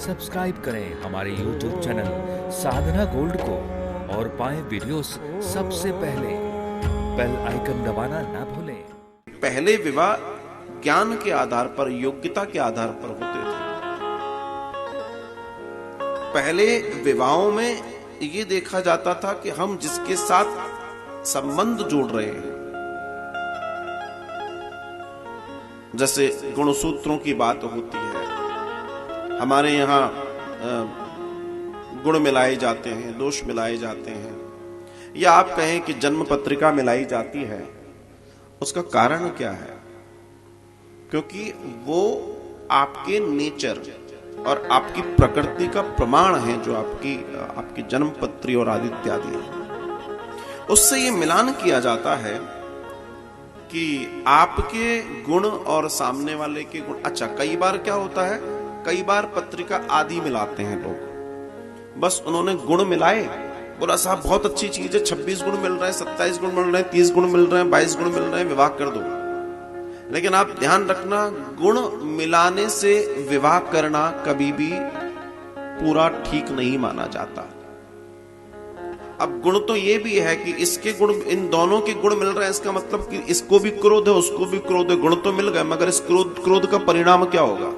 Subscribe करें हमारे YouTube channel साधना gold को और पाएं वीडियोस सबसे पहले। बेल आइकन दबाना ना भूलें। पहले विवाह ज्ञान के आधार पर, योग्यता के आधार पर होते थे। पहले विवाहों में यह देखा जाता था कि हम जिसके साथ संबंध जोड़ रहे हैं, जैसे गुणसूत्रों की बात होती है, हमारे यहां गुण मिलाए जाते हैं, दोष मिलाए जाते हैं, या आप कहें कि जन्म पत्रिका मिलाई जाती है। उसका कारण क्या है? क्योंकि वो आपके नेचर और आपकी प्रकृति का प्रमाण है, जो आपकी जन्म पत्री और आदि इत्यादि है। उससे ये मिलान किया जाता है कि आपके गुण और सामने वाले के गुण। अच्छा, कई बार क्या होता है, कई बार पत्रिका आदि मिलाते हैं लोग, बस उन्होंने गुण मिलाए, बोला साहब बहुत अच्छी चीज है, 26 गुण मिल रहे हैं, 27 गुण मिल रहे हैं, 30 गुण मिल रहे हैं, 22 गुण मिल रहे हैं, विवाह कर दो। लेकिन आप ध्यान रखना, गुण मिलाने से विवाह करना कभी भी पूरा ठीक नहीं माना जाता। अब गुण तो ये भी है कि इसके गुण, इन दोनों के गुण मिल रहे हैं, इसका मतलब कि इसको भी क्रोध है, उसको भी क्रोध है। गुण तो मिल गए, मगर इस क्रोध का परिणाम क्या होगा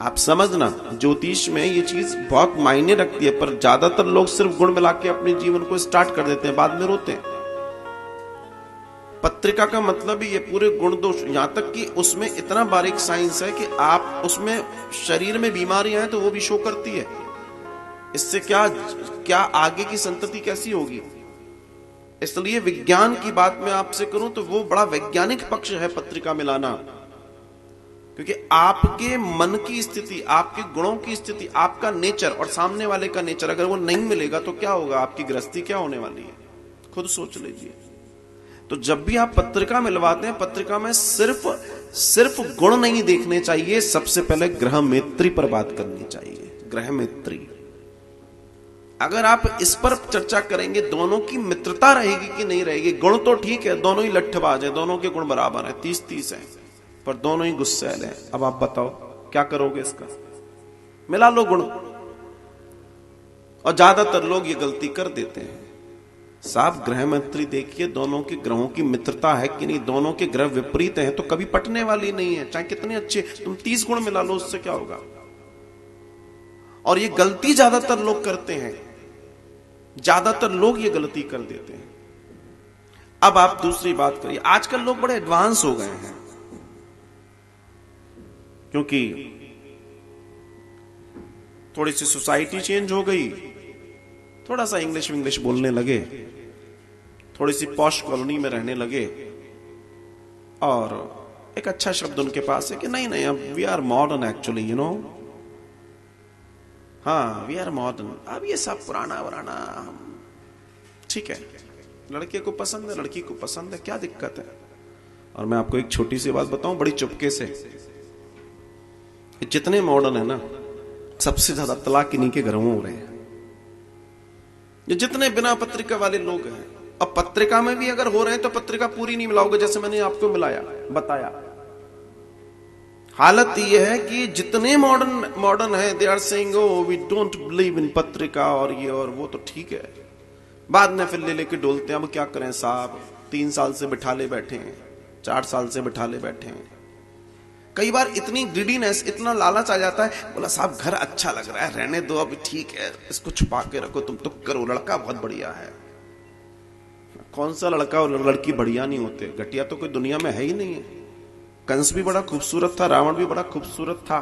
आप समझना। ज्योतिष में ये चीज बहुत मायने रखती है, पर ज्यादातर लोग सिर्फ गुण मिला के अपने जीवन को स्टार्ट कर देते हैं, बाद में रोते हैं। पत्रिका का मतलब ही ये पूरे गुण दोष, यहां तक कि उसमें इतना बारीक साइंस है कि आप उसमें शरीर में बीमारियां हैं तो वो भी शो करती है। इससे क्या आगे की संतति कैसी होगी। इसलिए विज्ञान की बात मैं आपसे करूं तो वो बड़ा वैज्ञानिक पक्ष है पत्रिका मिलाना, क्योंकि आपके मन की स्थिति, आपके गुणों की स्थिति, आपका नेचर और सामने वाले का नेचर अगर वो नहीं मिलेगा तो क्या होगा, आपकी गृहस्थी क्या होने वाली है, खुद सोच लीजिए। तो जब भी आप पत्रिका मिलवाते हैं, पत्रिका में सिर्फ गुण नहीं देखने चाहिए, सबसे पहले ग्रह मैत्री पर बात करनी चाहिए। ग्रह मैत्री, अगर आप इस पर चर्चा करेंगे, दोनों की मित्रता रहेगी कि नहीं रहेगी। गुण तो ठीक है, दोनों ही लट्ठबाज है, दोनों के गुण बराबर है, 30-30 है, पर दोनों ही गुस्सैल हैं। अब आप बताओ क्या करोगे इसका? मिला लो गुण। और ज्यादातर लोग ये गलती कर देते हैं। साफ ग्रह मैत्री देखिए, दोनों के ग्रहों की मित्रता है कि नहीं। दोनों के ग्रह विपरीत हैं तो कभी पटने वाली नहीं है, चाहे कितने अच्छे, तुम 30 गुण मिला लो, उससे क्या होगा। और ये गलती ज्यादातर लोग करते हैं, ज्यादातर लोग ये गलती कर देते हैं। अब आप दूसरी बात करिए, आजकल लोग बड़े एडवांस हो गए हैं, क्योंकि थोड़ी सी सोसाइटी चेंज हो गई, थोड़ा सा इंग्लिश बोलने लगे, थोड़ी सी पॉश कॉलोनी में रहने लगे, और एक अच्छा शब्द उनके पास है कि नहीं अब we are modern actually, you know, हाँ वी आर मॉडर्न। अब ये सब पुराना वराना ठीक है, लड़के को पसंद है, लड़की को पसंद है, क्या दिक्कत है। और मैं आपको एक छोटी सी बात बताऊं, बड़ी चुपके से, जितने मॉडर्न है ना, सबसे ज्यादा तलाक इन्हीं के घरों में हो रहे हैं। ये जितने बिना पत्रिका वाले लोग हैं, अब पत्रिका में भी अगर हो रहे हैं तो पत्रिका पूरी नहीं मिलाओगे, जैसे मैंने आपको बताया। हालत यह है कि जितने मॉडर्न है, they are saying oh we don't believe in patrika और ये और वो, तो ठीक है, बाद में फिर लेके डोलते हैं। अब क्या करें साहब, 3 साल से बिठा ले बैठे हैं, 4 साल से बिठा ले बैठे हैं। कई बार इतनी ग्रीडीनेस, इतना लालच आ जाता है, बोला साहब घर अच्छा लग रहा है, रहने दो अभी, ठीक है, इसको छुपा के रखो, तुम तो करो, लड़का बहुत बढ़िया है। कौन सा लड़का और लड़की बढ़िया नहीं होते, घटिया तो कोई दुनिया में है ही नहीं है। कंस भी बड़ा खूबसूरत था, रावण भी बड़ा खूबसूरत था,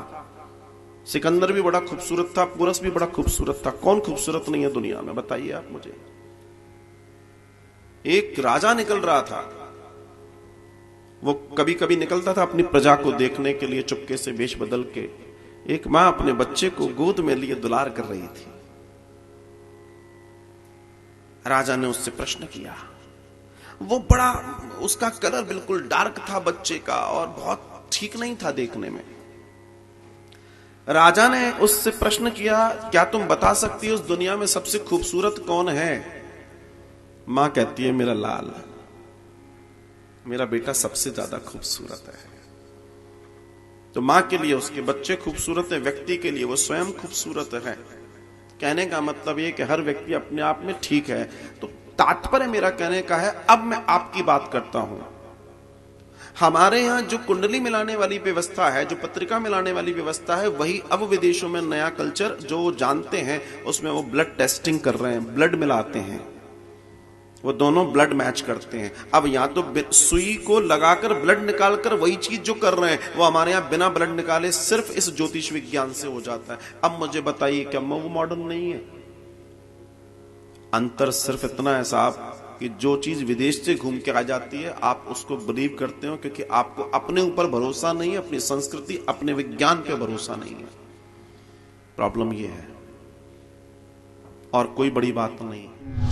सिकंदर भी बड़ा खूबसूरत था, पुरस भी बड़ा खूबसूरत था। कौन खूबसूरत नहीं है दुनिया में, बताइए आप मुझे। एक राजा निकल रहा था, वो कभी कभी निकलता था अपनी प्रजा को देखने के लिए, चुपके से वेश बदल के। एक मां अपने बच्चे को गोद में लिए दुलार कर रही थी। राजा ने उससे प्रश्न किया, वो बड़ा, उसका कलर बिल्कुल डार्क था बच्चे का, और बहुत ठीक नहीं था देखने में। राजा ने उससे प्रश्न किया, क्या तुम बता सकती हो उस दुनिया में सबसे खूबसूरत कौन है? मां कहती है, मेरा लाल, मेरा बेटा सबसे ज्यादा खूबसूरत है। तो मां के लिए उसके बच्चे खूबसूरत है, व्यक्ति के लिए वो स्वयं खूबसूरत है। कहने का मतलब ये कि हर व्यक्ति अपने आप में ठीक है। तो तात्पर्य मेरा कहने का है, अब मैं आपकी बात करता हूं। हमारे यहां जो कुंडली मिलाने वाली व्यवस्था है, जो पत्रिका मिलाने वाली व्यवस्था है, वही अब विदेशों में नया कल्चर जो जानते हैं उसमें वो ब्लड टेस्टिंग कर रहे हैं, ब्लड मिलाते हैं, वो दोनों ब्लड मैच करते हैं। अब यहां तो सुई को लगाकर ब्लड निकालकर वही चीज जो कर रहे हैं वो हमारे यहां बिना ब्लड निकाले सिर्फ इस ज्योतिष विज्ञान से हो जाता है। अब मुझे बताइए, क्या वो मॉडर्न नहीं है? अंतर सिर्फ इतना है साहब कि जो चीज विदेश से घूम के आ जाती है आप उसको बिलीव करते हो, क्योंकि आपको अपने ऊपर भरोसा नहीं है, अपनी संस्कृति, अपने विज्ञान पे भरोसा नहीं है। प्रॉब्लम ये है, और कोई बड़ी बात नहीं है।